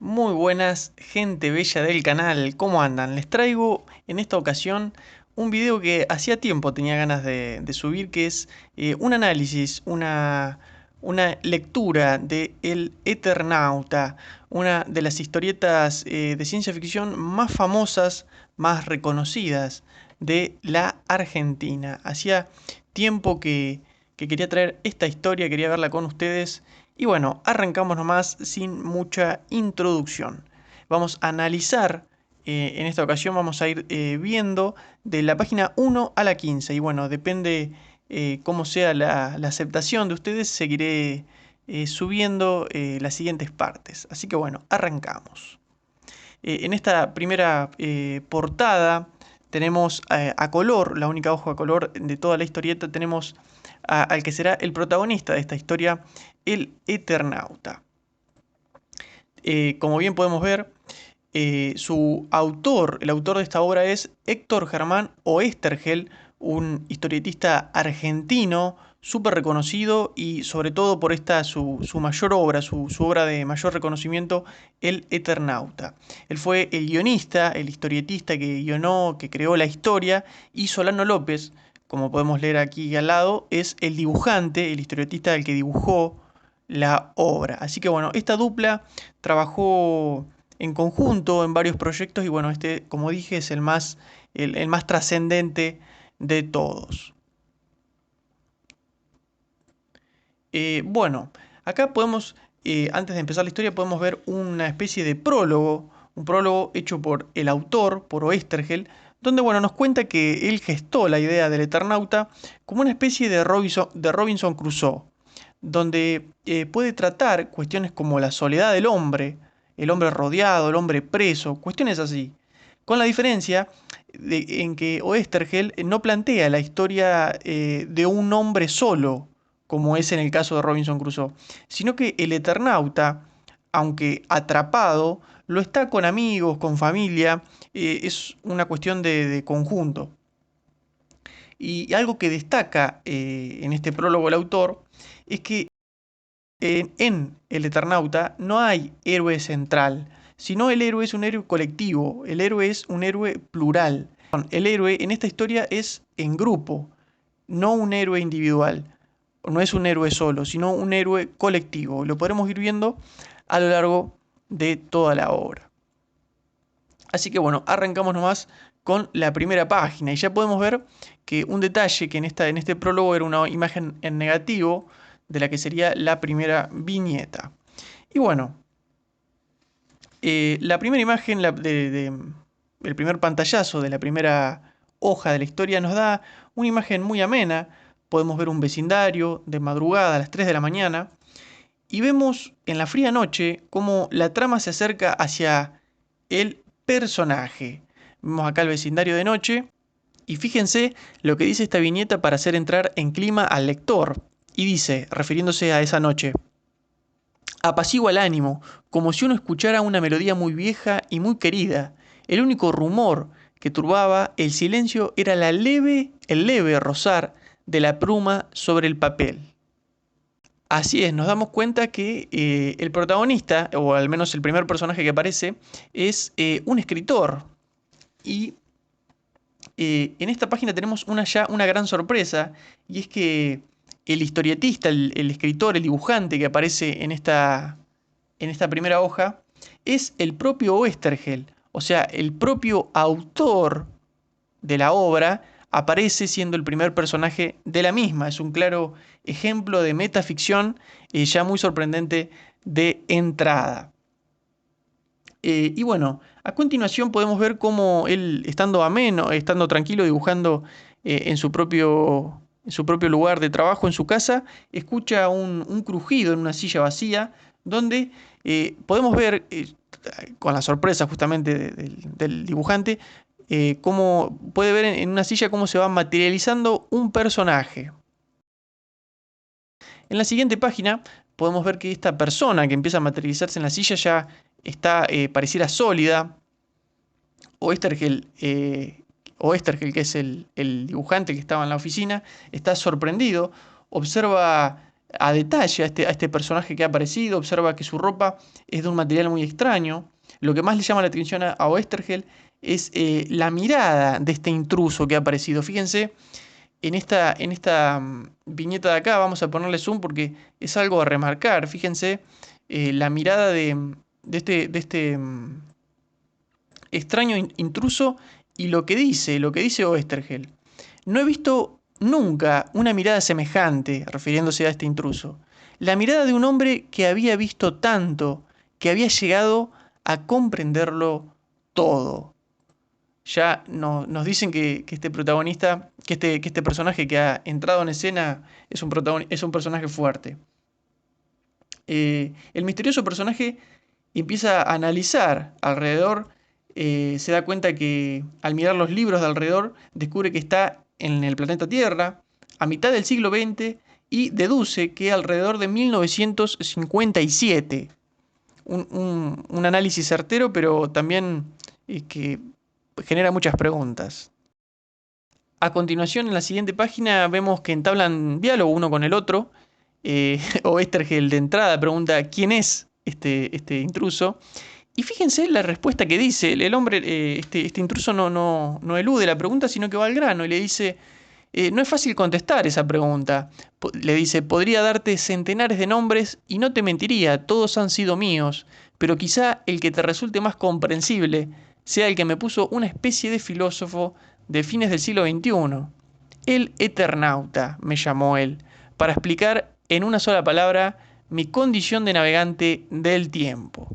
Muy buenas, gente bella del canal, ¿cómo andan? Les traigo en esta ocasión un video que hacía tiempo tenía ganas de subir, que es un análisis, una lectura de El Eternauta, una de las historietas de ciencia ficción más famosas, más reconocidas de la Argentina. Hacía tiempo que quería traer esta historia, quería verla con ustedes. Y bueno, arrancamos nomás sin mucha introducción. Vamos a analizar, en esta ocasión vamos a ir viendo de la página 1 a la 15. Y bueno, depende cómo sea la aceptación de ustedes, seguiré subiendo las siguientes partes. Así que bueno, arrancamos. En esta primera portada tenemos a color, la única hoja a color de toda la historieta, tenemos al que será el protagonista de esta historia, el Eternauta. Como bien podemos ver, su autor, el autor de esta obra es Héctor Germán Oesterhel, un historietista argentino súper reconocido y sobre todo por esta su mayor obra, su obra de mayor reconocimiento, El Eternauta. Él fue el guionista, el historietista que guionó, que creó la historia, y Solano López, como podemos leer aquí al lado, es el dibujante, el historietista del que dibujó la obra. Así que bueno, esta dupla trabajó en conjunto en varios proyectos y bueno, este, como dije, es el más trascendente de todos. Bueno, acá podemos, antes de empezar la historia, podemos ver una especie de prólogo, un prólogo hecho por el autor, por Oesterhel, donde bueno, nos cuenta que él gestó la idea del Eternauta como una especie de Robinson Crusoe, donde puede tratar cuestiones como la soledad del hombre, el hombre rodeado, el hombre preso, cuestiones así. Con la diferencia en que Oesterhel no plantea la historia de un hombre solo, como es en el caso de Robinson Crusoe, sino que el Eternauta, aunque atrapado, lo está con amigos, con familia, es una cuestión de conjunto. Y algo que destaca en este prólogo el autor es que en El Eternauta no hay héroe central, sino el héroe es un héroe colectivo, el héroe es un héroe plural. El héroe en esta historia es en grupo, no un héroe individual, no es un héroe solo, sino un héroe colectivo. Lo podremos ir viendo a lo largo de toda la obra. Así que bueno, arrancamos nomás con la primera página y ya podemos ver que un detalle que en este prólogo era una imagen en negativo de la que sería la primera viñeta. Y bueno, la primera imagen, el primer pantallazo de la primera hoja de la historia nos da una imagen muy amena. Podemos ver un vecindario de madrugada a las 3 de la mañana y vemos en la fría noche cómo la trama se acerca hacia el personaje. Vemos acá el vecindario de noche y fíjense lo que dice esta viñeta para hacer entrar en clima al lector. Y dice, refiriéndose a esa noche: apacigua el ánimo, como si uno escuchara una melodía muy vieja y muy querida. El único rumor que turbaba el silencio era el leve rozar de la pluma sobre el papel. Así es, nos damos cuenta que el protagonista, o al menos el primer personaje que aparece, es un escritor. Y en esta página tenemos ya una gran sorpresa, y es que el historietista, el escritor, el dibujante que aparece en esta primera hoja, es el propio Oesterhel, o sea, el propio autor de la obra aparece siendo el primer personaje de la misma. Es un claro ejemplo de metaficción ya muy sorprendente de entrada. Y bueno, a continuación podemos ver cómo él, estando ameno, estando tranquilo, dibujando en su propio lugar de trabajo, en su casa, escucha un crujido en una silla vacía, donde podemos ver, con la sorpresa justamente del dibujante, cómo puede ver en una silla cómo se va materializando un personaje. En la siguiente página podemos ver que esta persona que empieza a materializarse en la silla ya está, pareciera sólida. Oesterhel, que es el dibujante que estaba en la oficina, está sorprendido, observa a detalle a este personaje que ha aparecido, observa que su ropa es de un material muy extraño. Lo que más le llama la atención a Oesterheld es la mirada de este intruso que ha aparecido. Fíjense, en esta viñeta de acá, vamos a ponerle zoom porque es algo a remarcar. Fíjense la mirada de este extraño intruso y lo que dice Oesterheld. No he visto nunca una mirada semejante, refiriéndose a este intruso. La mirada de un hombre que había visto tanto, que había llegado a comprenderlo todo. Ya nos dicen que este protagonista, que este personaje que ha entrado en escena es un personaje fuerte. El misterioso personaje empieza a analizar alrededor, se da cuenta que al mirar los libros de alrededor descubre que está en el planeta Tierra a mitad del siglo XX y deduce que alrededor de 1957. Un análisis certero, pero también que genera muchas preguntas. A continuación, en la siguiente página, vemos que entablan diálogo uno con el otro. Oesterheld de entrada pregunta quién es este intruso. Y fíjense la respuesta que dice. El hombre, este intruso no elude la pregunta, sino que va al grano y le dice, no es fácil contestar esa pregunta. Le dice, podría darte centenares de nombres y no te mentiría, todos han sido míos, pero quizá el que te resulte más comprensible sea el que me puso una especie de filósofo de fines del siglo XXI. El Eternauta, me llamó él, para explicar en una sola palabra mi condición de navegante del tiempo.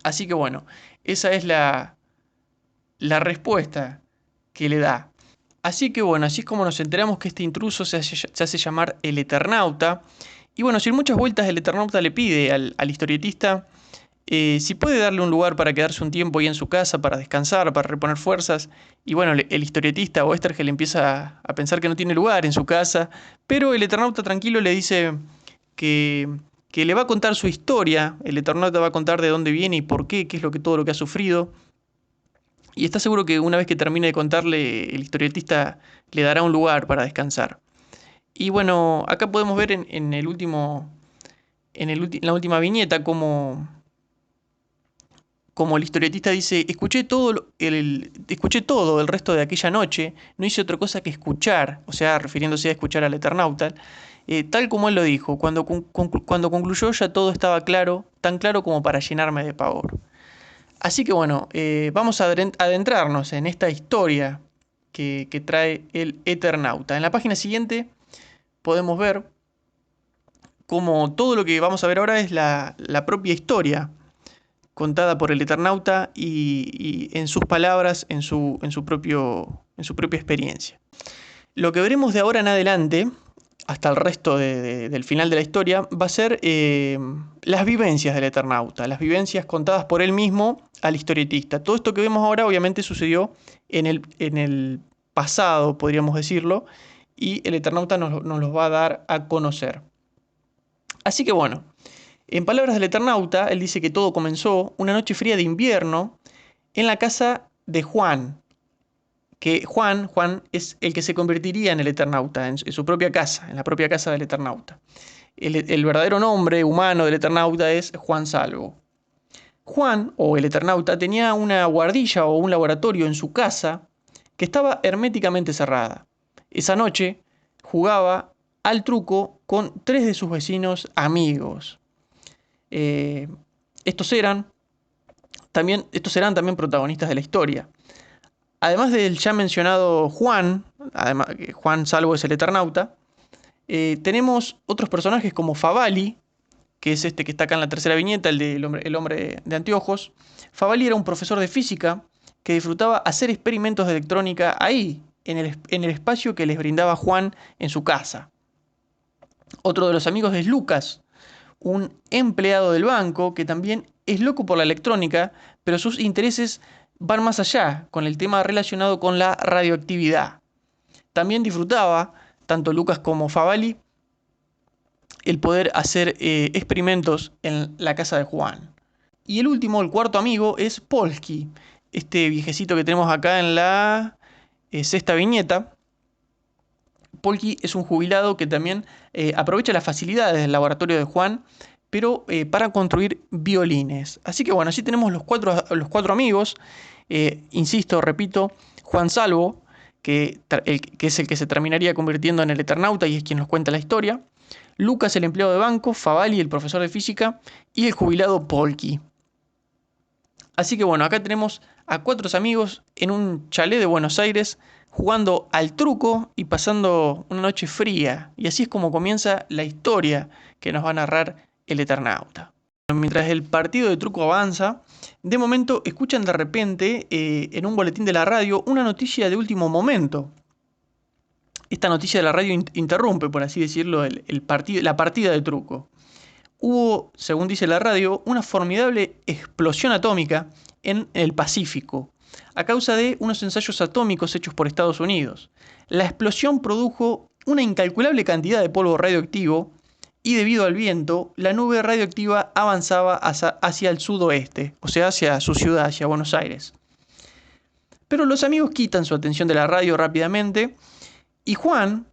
Así que bueno, esa es la respuesta que le da. Así que bueno, así es como nos enteramos que este intruso se hace llamar el Eternauta. Y bueno, sin muchas vueltas el Eternauta le pide al historietista si puede darle un lugar para quedarse un tiempo ahí en su casa, para descansar, para reponer fuerzas. Y bueno, el historietista Oesterheld empieza a pensar que no tiene lugar en su casa, pero el Eternauta tranquilo le dice que, que le va a contar su historia. El Eternauta va a contar de dónde viene y por qué es todo lo que ha sufrido. Y está seguro que una vez que termine de contarle, el historietista le dará un lugar para descansar. Y bueno, acá podemos ver en el último, la última viñeta como el historietista dice, escuché todo el resto de aquella noche, no hice otra cosa que escuchar, o sea, refiriéndose a escuchar al Eternauta, tal como él lo dijo, cuando concluyó ya todo estaba claro, tan claro como para llenarme de pavor. Así que bueno, vamos a adentrarnos en esta historia que trae el Eternauta. En la página siguiente podemos ver cómo todo lo que vamos a ver ahora es la propia historia contada por el Eternauta y en sus palabras, en su propia experiencia. Lo que veremos de ahora en adelante, hasta el resto del final de la historia, va a ser las vivencias del Eternauta, las vivencias contadas por él mismo al historietista. Todo esto que vemos ahora obviamente sucedió en el pasado, podríamos decirlo, y el Eternauta nos los va a dar a conocer. Así que bueno, en palabras del Eternauta, él dice que todo comenzó una noche fría de invierno en la casa de Juan, que Juan es el que se convertiría en el Eternauta, en su propia casa, en la propia casa del Eternauta. El verdadero nombre humano del Eternauta es Juan Salvo. Juan, o el Eternauta, tenía una guardilla o un laboratorio en su casa que estaba herméticamente cerrada. Esa noche jugaba al truco con 3 de sus vecinos amigos. Estos serán también protagonistas de la historia. Además del ya mencionado Juan, Juan Salvo es el Eternauta, tenemos otros personajes como Favali, que es este que está acá en la tercera viñeta, el hombre de anteojos. Favali era un profesor de física que disfrutaba hacer experimentos de electrónica ahí, en el espacio que les brindaba Juan en su casa. Otro de los amigos es Lucas, un empleado del banco que también es loco por la electrónica, pero sus intereses van más allá, con el tema relacionado con la radioactividad. También disfrutaba, tanto Lucas como Favali, el poder hacer experimentos en la casa de Juan. Y el último, el cuarto amigo, es Polsky, este viejecito que tenemos acá en la sexta viñeta. Polky es un jubilado que también aprovecha las facilidades del laboratorio de Juan, pero para construir violines. Así que bueno, así tenemos los cuatro amigos. Insisto, repito, Juan Salvo, que es el que se terminaría convirtiendo en el Eternauta y es quien nos cuenta la historia. Lucas, el empleado de banco, Favali, el profesor de física, y el jubilado Polky. Así que bueno, acá tenemos a cuatro amigos en un chalet de Buenos Aires jugando al truco y pasando una noche fría. Y así es como comienza la historia que nos va a narrar el Eternauta. Mientras el partido de truco avanza, de momento escuchan de repente en un boletín de la radio una noticia de último momento. Esta noticia de la radio interrumpe, por así decirlo, la partida de truco. Hubo, según dice la radio, una formidable explosión atómica en el Pacífico, a causa de unos ensayos atómicos hechos por Estados Unidos. La explosión produjo una incalculable cantidad de polvo radioactivo y debido al viento, la nube radioactiva avanzaba hacia el sudoeste, o sea, hacia su ciudad, hacia Buenos Aires. Pero los amigos quitan su atención de la radio rápidamente y Juan,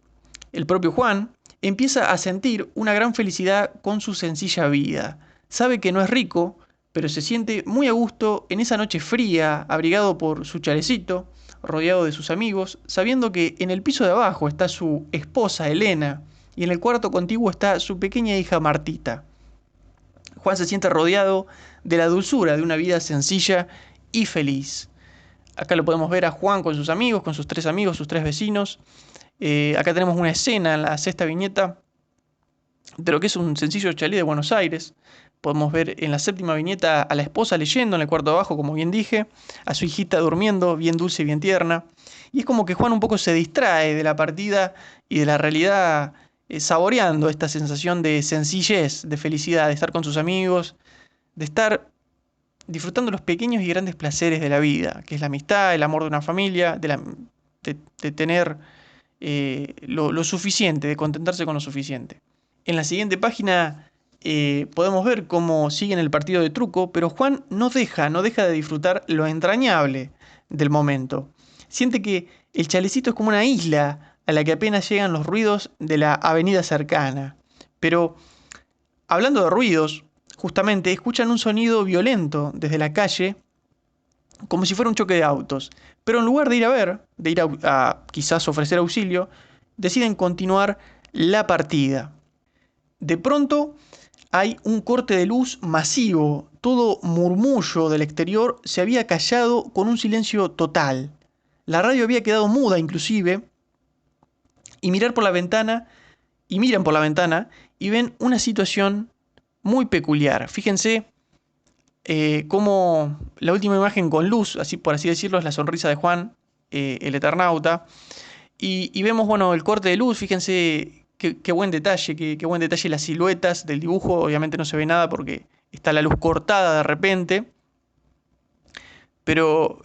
el propio Juan, empieza a sentir una gran felicidad con su sencilla vida. Sabe que no es rico, pero se siente muy a gusto en esa noche fría, abrigado por su chalecito, rodeado de sus amigos, sabiendo que en el piso de abajo está su esposa Elena y en el cuarto contiguo está su pequeña hija Martita. Juan se siente rodeado de la dulzura de una vida sencilla y feliz. Acá lo podemos ver a Juan con sus amigos, con sus tres amigos, sus tres vecinos. Acá tenemos una escena en la sexta viñeta de lo que es un sencillo chalet de Buenos Aires. Podemos ver en la séptima viñeta a la esposa leyendo en el cuarto de abajo, como bien dije, a su hijita durmiendo, bien dulce y bien tierna. Y es como que Juan un poco se distrae de la partida y de la realidad, saboreando esta sensación de sencillez, de felicidad, de estar con sus amigos, de estar disfrutando los pequeños y grandes placeres de la vida, que es la amistad, el amor de una familia, de tener lo suficiente, de contentarse con lo suficiente. En la siguiente página podemos ver cómo siguen el partido de truco, pero Juan no deja de disfrutar lo entrañable del momento. Siente que el chalecito es como una isla a la que apenas llegan los ruidos de la avenida cercana. Pero, hablando de ruidos, justamente escuchan un sonido violento desde la calle, como si fuera un choque de autos. Pero en lugar de ir a ver, de ir a quizás ofrecer auxilio, deciden continuar la partida. De pronto hay un corte de luz masivo. Todo murmullo del exterior se había callado con un silencio total. La radio había quedado muda inclusive. Y miran por la ventana y ven una situación muy peculiar. Fíjense cómo la última imagen con luz, así por así decirlo, es la sonrisa de Juan, el Eternauta. Y vemos, bueno, el corte de luz. Fíjense qué buen detalle, qué buen detalle las siluetas del dibujo. Obviamente no se ve nada porque está la luz cortada de repente. Pero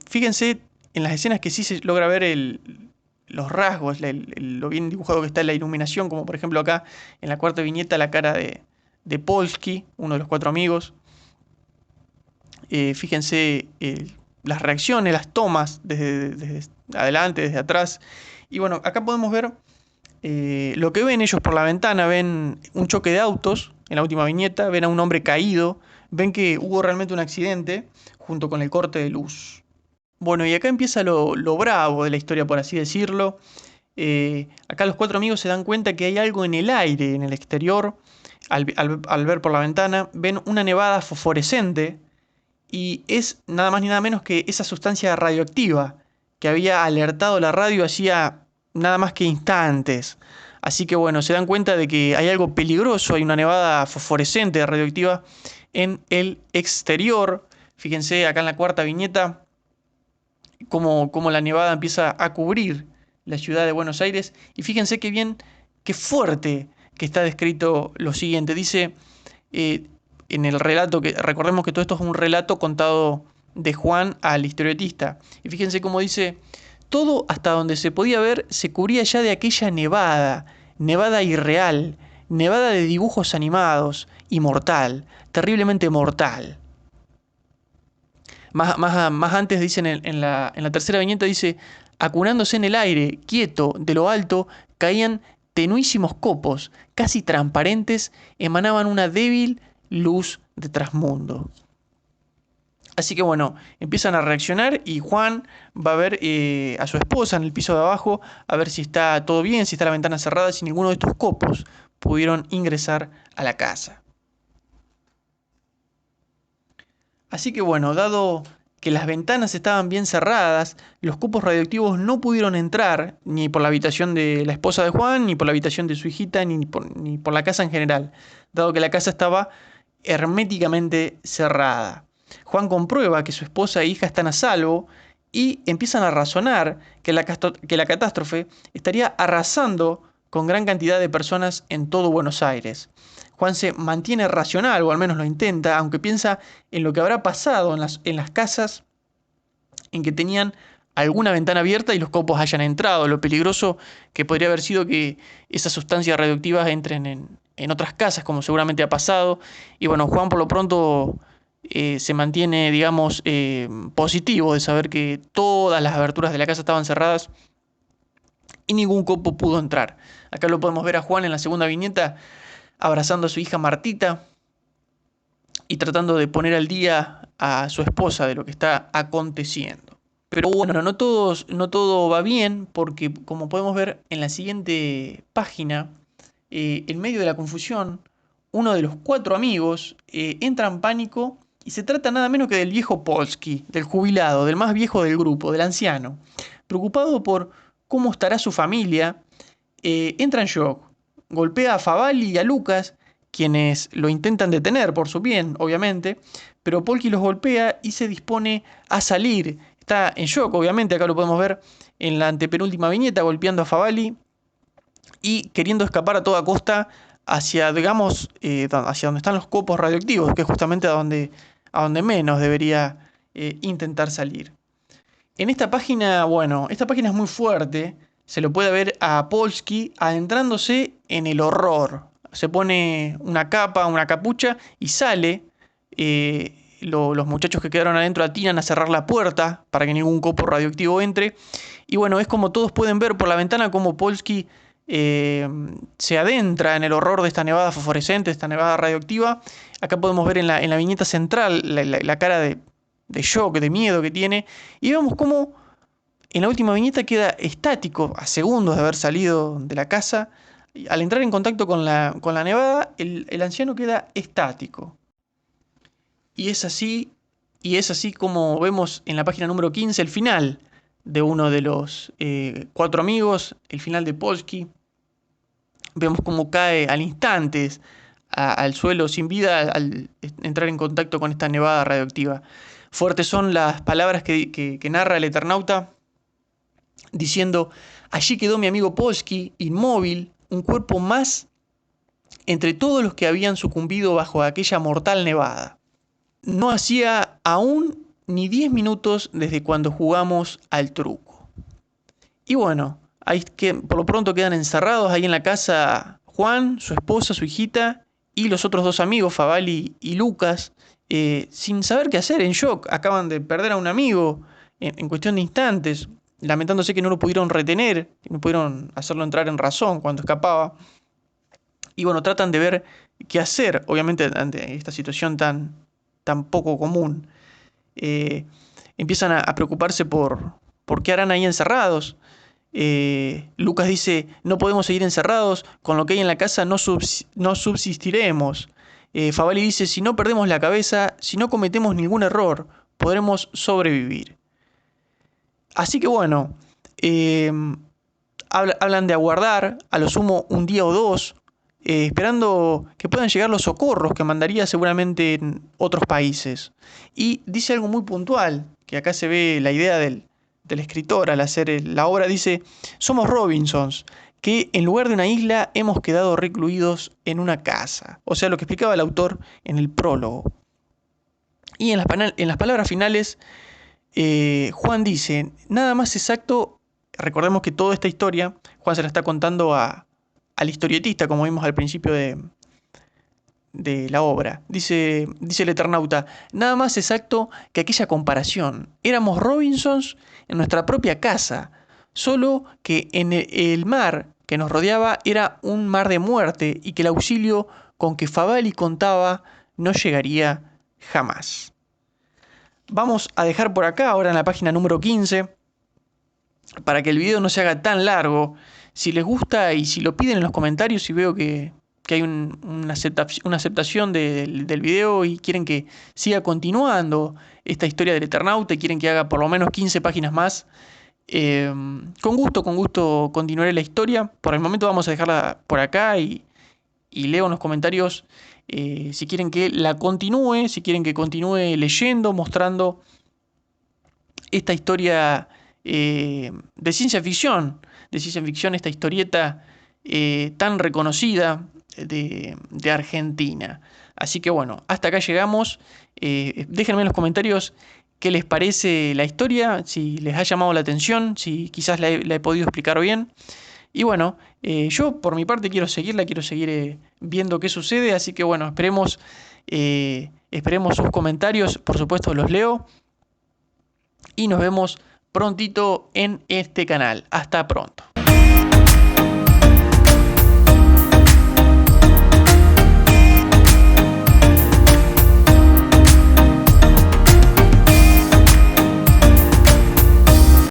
fíjense en las escenas que sí se logra ver los rasgos, lo bien dibujado que está la iluminación, como por ejemplo acá en la cuarta viñeta la cara de Polsky, uno de los cuatro amigos. Fíjense las reacciones, las tomas desde adelante, desde atrás. Y bueno, acá podemos ver lo que ven ellos por la ventana. Ven un choque de autos en la última viñeta, ven a un hombre caído, ven que hubo realmente un accidente junto con el corte de luz. Bueno, y acá empieza lo bravo de la historia, por así decirlo. Acá los cuatro amigos se dan cuenta que hay algo en el aire, en el exterior. Al ver por la ventana, ven una nevada fosforescente y es nada más ni nada menos que esa sustancia radioactiva que había alertado la radio hacía nada más que instantes. Así que bueno, se dan cuenta de que hay algo peligroso, hay una nevada fosforescente radioactiva en el exterior. Fíjense acá en la cuarta viñeta cómo la nevada empieza a cubrir la ciudad de Buenos Aires. Y fíjense qué bien, qué fuerte que está descrito lo siguiente. Dice en el relato, que recordemos que todo esto es un relato contado de Juan al historietista. Y fíjense cómo dice: todo hasta donde se podía ver se cubría ya de aquella nevada, nevada irreal, nevada de dibujos animados y mortal, terriblemente mortal. Más antes dicen en la tercera viñeta, dice: Acunándose en el aire, quieto, de lo alto, caían tenuísimos copos, casi transparentes, emanaban una débil luz de trasmundo. Así que bueno, empiezan a reaccionar y Juan va a ver a su esposa en el piso de abajo, a ver si está todo bien, si está la ventana cerrada, si ninguno de estos copos pudieron ingresar a la casa. Así que bueno, dado que las ventanas estaban bien cerradas, los copos radioactivos no pudieron entrar ni por la habitación de la esposa de Juan, ni por la habitación de su hijita, ni por la casa en general, dado que la casa estaba herméticamente cerrada. Juan comprueba que su esposa e hija están a salvo y empiezan a razonar que la catástrofe estaría arrasando con gran cantidad de personas en todo Buenos Aires. Juan se mantiene racional, o al menos lo intenta, aunque piensa en lo que habrá pasado en las casas en que tenían alguna ventana abierta y los copos hayan entrado, lo peligroso que podría haber sido que esas sustancias radioactivas entren en otras casas, como seguramente ha pasado. Y bueno, Juan por lo pronto se mantiene, digamos, positivo de saber que todas las aberturas de la casa estaban cerradas y ningún copo pudo entrar. Acá lo podemos ver a Juan en la segunda viñeta abrazando a su hija Martita y tratando de poner al día a su esposa de lo que está aconteciendo. Pero bueno, no todo va bien porque, como podemos ver en la siguiente página, en medio de la confusión, uno de los 4 amigos entra en pánico y se trata nada menos que del viejo Polsky, del jubilado, del más viejo del grupo, del anciano. Preocupado por cómo estará su familia, entra en shock, golpea a Favali y a Lucas, quienes lo intentan detener por su bien, obviamente, pero Polsky los golpea y se dispone a salir. Está en shock, obviamente, acá lo podemos ver en la antepenúltima viñeta, golpeando a Favali y queriendo escapar a toda costa hacia, digamos, hacia donde están los copos radioactivos, que es justamente a donde menos debería intentar salir. En esta página, bueno, esta página es muy fuerte, se lo puede ver a Polsky adentrándose en el horror. Se pone una capa, una capucha y sale. Los muchachos que quedaron adentro atinan a cerrar la puerta para que ningún copo radioactivo entre. Y bueno, es como todos pueden ver por la ventana como Polsky se adentra en el horror de esta nevada fosforescente, esta nevada radioactiva. Acá podemos ver en la viñeta central la cara de shock, de miedo que tiene. Y vemos cómo en la última viñeta queda estático, a segundos de haber salido de la casa. Al entrar en contacto con la nevada, el anciano queda estático. Y es así como vemos en la página número 15 el final de uno de los 4 amigos, el final de Polsky. Vemos cómo cae al instante al suelo sin vida al entrar en contacto con esta nevada radioactiva. Fuertes son las palabras que narra el Eternauta, diciendo: allí quedó mi amigo Polsky, inmóvil, un cuerpo más entre todos los que habían sucumbido bajo aquella mortal nevada. No hacía aún ni 10 minutos desde cuando jugamos al truco. Y bueno, por lo pronto quedan encerrados ahí en la casa Juan, su esposa, su hijita y los otros 2 amigos, Favali y Lucas, sin saber qué hacer, en shock. Acaban de perder a un amigo en cuestión de instantes, lamentándose que no lo pudieron retener, que no pudieron hacerlo entrar en razón cuando escapaba. Y bueno, tratan de ver qué hacer, obviamente, ante esta situación tan poco común. Empiezan a preocuparse por qué harán ahí encerrados. Lucas dice: no podemos seguir encerrados, con lo que hay en la casa no subsistiremos. Favali dice: si no perdemos la cabeza, si no cometemos ningún error, podremos sobrevivir. Así que bueno, hablan de aguardar a lo sumo un día o 2, esperando que puedan llegar los socorros que mandaría seguramente en otros países. Y dice algo muy puntual, que acá se ve la idea del escritor al hacer la obra. Dice: somos Robinsons, que en lugar de una isla hemos quedado recluidos en una casa. O sea, lo que explicaba el autor en el prólogo. Y en las palabras finales, Juan dice: nada más exacto. Recordemos que toda esta historia Juan se la está contando al historietista, como vimos al principio de la obra. Dice el Eternauta: nada más exacto que aquella comparación. Éramos Robinsons en nuestra propia casa, solo que en el mar que nos rodeaba era un mar de muerte y que el auxilio con que Favali contaba no llegaría jamás. Vamos a dejar por acá, ahora en la página número 15, para que el video no se haga tan largo. Si les gusta y si lo piden en los comentarios y veo que hay una aceptación del video y quieren que siga continuando esta historia del Eternauta y quieren que haga por lo menos 15 páginas más, con gusto continuaré la historia. Por el momento vamos a dejarla por acá y leo en los comentarios si quieren que la continúe, si quieren que continúe leyendo, mostrando esta historia de ciencia ficción, esta historieta tan reconocida de Argentina. Así que bueno, hasta acá llegamos. Déjenme en los comentarios qué les parece la historia, si les ha llamado la atención, si quizás la he podido explicar bien. Y bueno, yo por mi parte quiero seguir viendo qué sucede, así que bueno, esperemos sus comentarios, por supuesto los leo. Y nos vemos prontito en este canal. Hasta pronto.